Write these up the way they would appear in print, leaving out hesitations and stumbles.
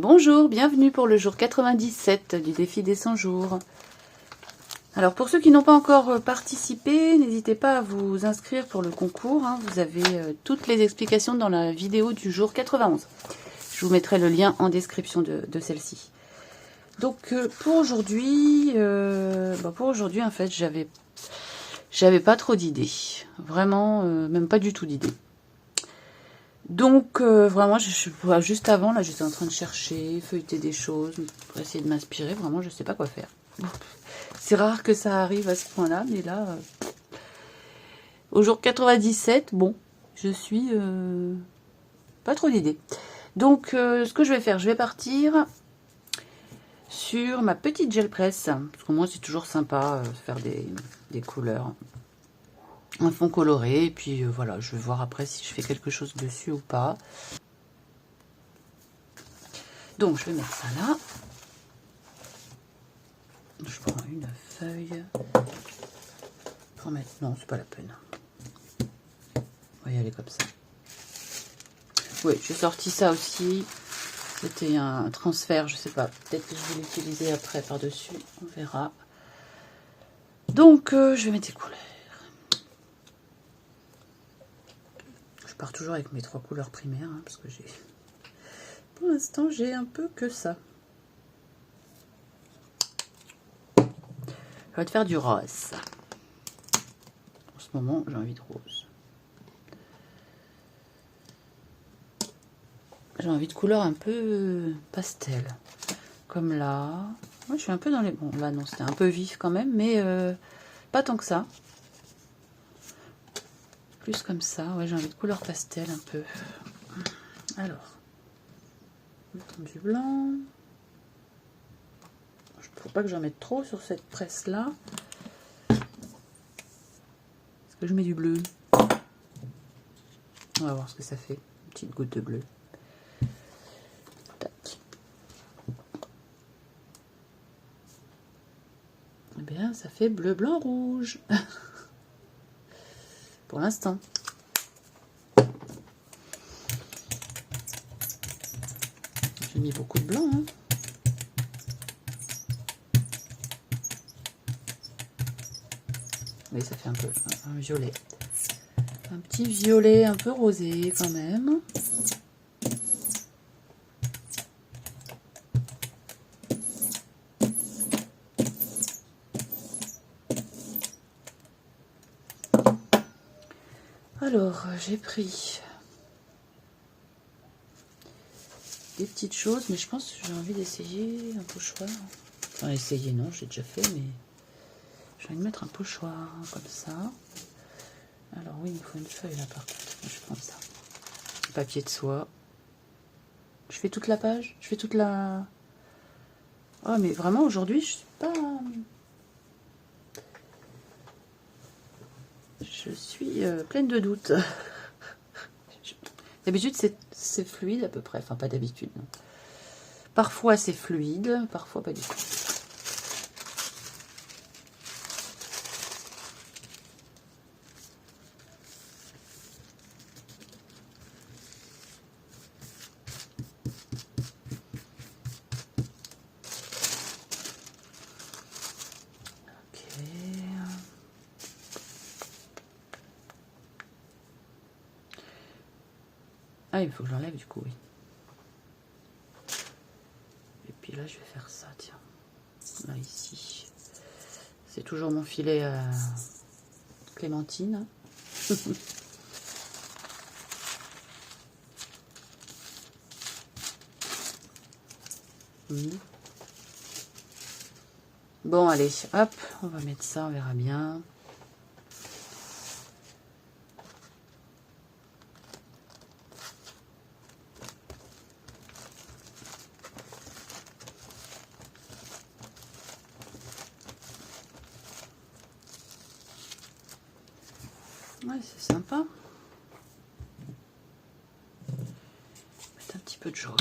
Bonjour, bienvenue pour le jour 97 du défi des 100 jours. Alors pour ceux qui n'ont pas encore participé, n'hésitez pas à vous inscrire pour le concours. Vous avez toutes les explications dans la vidéo du jour 91. Je vous mettrai le lien en description de celle-ci. Donc pour aujourd'hui, en fait, j'avais pas trop d'idées. Vraiment, même pas du tout d'idées. Donc vraiment, juste avant, là, j'étais en train de chercher, feuilleter des choses pour essayer de m'inspirer. Vraiment, je sais pas quoi faire. C'est rare que ça arrive à ce point-là, mais là, au jour 97, bon, je suis pas trop d'idées. Donc, ce que je vais faire, je vais partir sur ma petite gel presse, parce que moi, c'est toujours sympa de faire des couleurs. Un fond coloré, et puis voilà, je vais voir après si je fais quelque chose dessus ou pas. Donc je vais mettre ça là. Je prends une feuille pour mettre. Non, c'est pas la peine. On va y aller comme ça. Oui, j'ai sorti ça aussi. C'était un transfert, je sais pas. Peut-être que je vais l'utiliser après par-dessus. On verra. Donc je vais mettre des couleurs. Je pars toujours avec mes 3 couleurs primaires, parce que j'ai. Pour l'instant, j'ai un peu que ça. Je vais te faire du rose. En ce moment, j'ai envie de rose. J'ai envie de couleurs un peu pastel. Comme là. Moi, je suis un peu dans les... Bon, là, non, c'était un peu vif quand même, mais pas tant que ça. Plus comme ça. Ouais, j'ai envie de couleurs pastel un peu. Alors. Du blanc. Il ne faut pas que j'en mette trop sur cette presse-là. Est-ce que je mets du bleu? On va voir ce que ça fait. Une petite goutte de bleu. Tac. Eh bien, ça fait bleu, blanc, rouge. Pour l'instant. J'ai mis beaucoup de blanc. Oui, ça fait un peu un violet. Un petit violet un peu rosé quand même. Alors, j'ai pris des petites choses, mais je pense que j'ai envie d'essayer un pochoir. Enfin, essayer, non, j'ai déjà fait, mais j'ai envie de mettre un pochoir comme ça. Alors oui, il me faut une feuille là par contre. Je prends ça. Papier de soie. Je fais toute la page. Je fais toute la... Oh, mais vraiment, aujourd'hui, je suis pas... Je suis pleine de doutes. D'habitude, c'est fluide à peu près. Enfin, pas d'habitude, non. Parfois, c'est fluide. Parfois, pas du tout. Ah, il faut que je l'enlève du coup, oui. Et puis là, je vais faire ça, tiens. Là, ici. C'est toujours mon filet clémentine. Bon, allez, hop, on va mettre ça, on verra bien. Ouais, c'est sympa. Mettre un petit peu de jaune.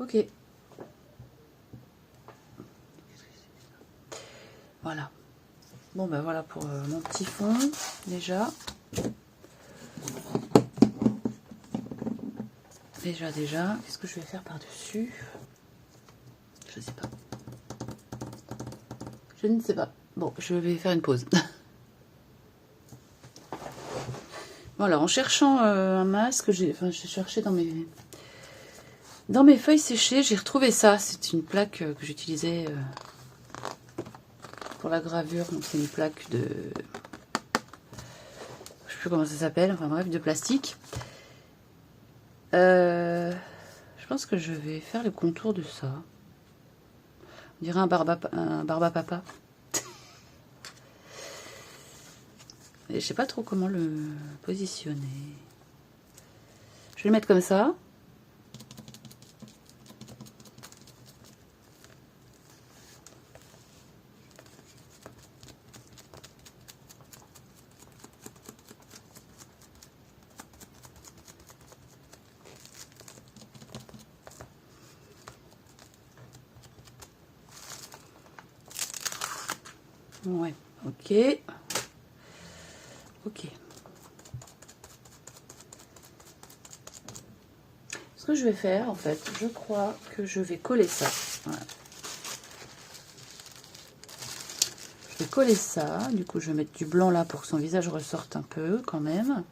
Ok. Voilà. Bon ben voilà pour mon petit fond déjà. Déjà. Qu'est-ce que je vais faire par-dessus? Je sais pas. Je ne sais pas. Bon, je vais faire une pause. Voilà, en cherchant un masque, j'ai cherché dans mes feuilles séchées, j'ai retrouvé ça. C'est une plaque que j'utilisais pour la gravure. Donc c'est une plaque de... Je sais plus comment ça s'appelle, enfin bref, de plastique. Je pense que je vais faire le contour de ça. On dirait un barbapapa. Et je sais pas trop comment le positionner. Je vais le mettre comme ça. Ouais, ok. Ok. Ce que je vais faire, en fait, je crois que je vais coller ça. Voilà. Je vais coller ça. Du coup, je vais mettre du blanc là pour que son visage ressorte un peu quand même.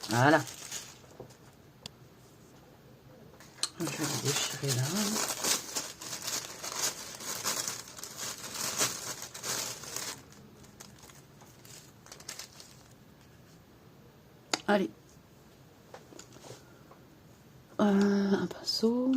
Voilà. Je vais le déchirer là. Allez. Un pinceau.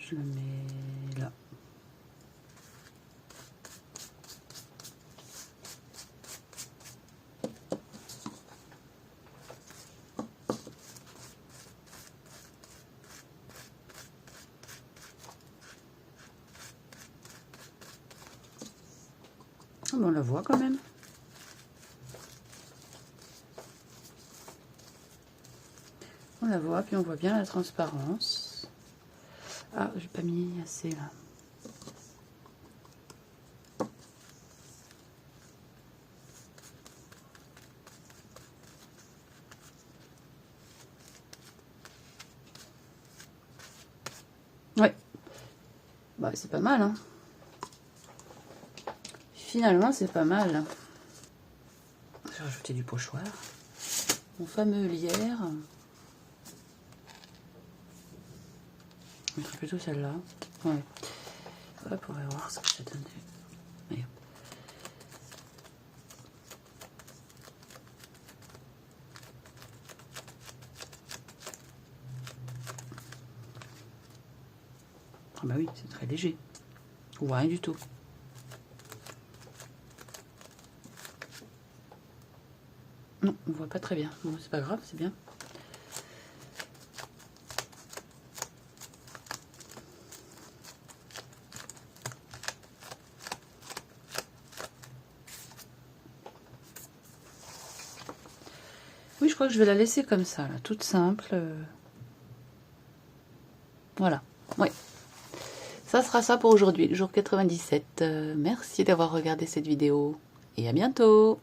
Je le mets là. Oh, on la voit quand même. On la voit, puis on voit bien la transparence. Ah, j'ai pas mis assez là. Ouais. Bah, c'est pas mal, hein. Finalement, c'est pas mal. Je vais rajouter du pochoir. Mon fameux lierre. Je mettrai plutôt celle-là. Ouais. Ouais, pour voir ce que ça donne. Mais... Ah bah oui, c'est très léger. Ou rien du tout. Non, on voit pas très bien. Bon, c'est pas grave, c'est bien. Oui, je crois que je vais la laisser comme ça, là, toute simple. Voilà, oui. Ça sera ça pour aujourd'hui, le jour 97. Merci d'avoir regardé cette vidéo et à bientôt.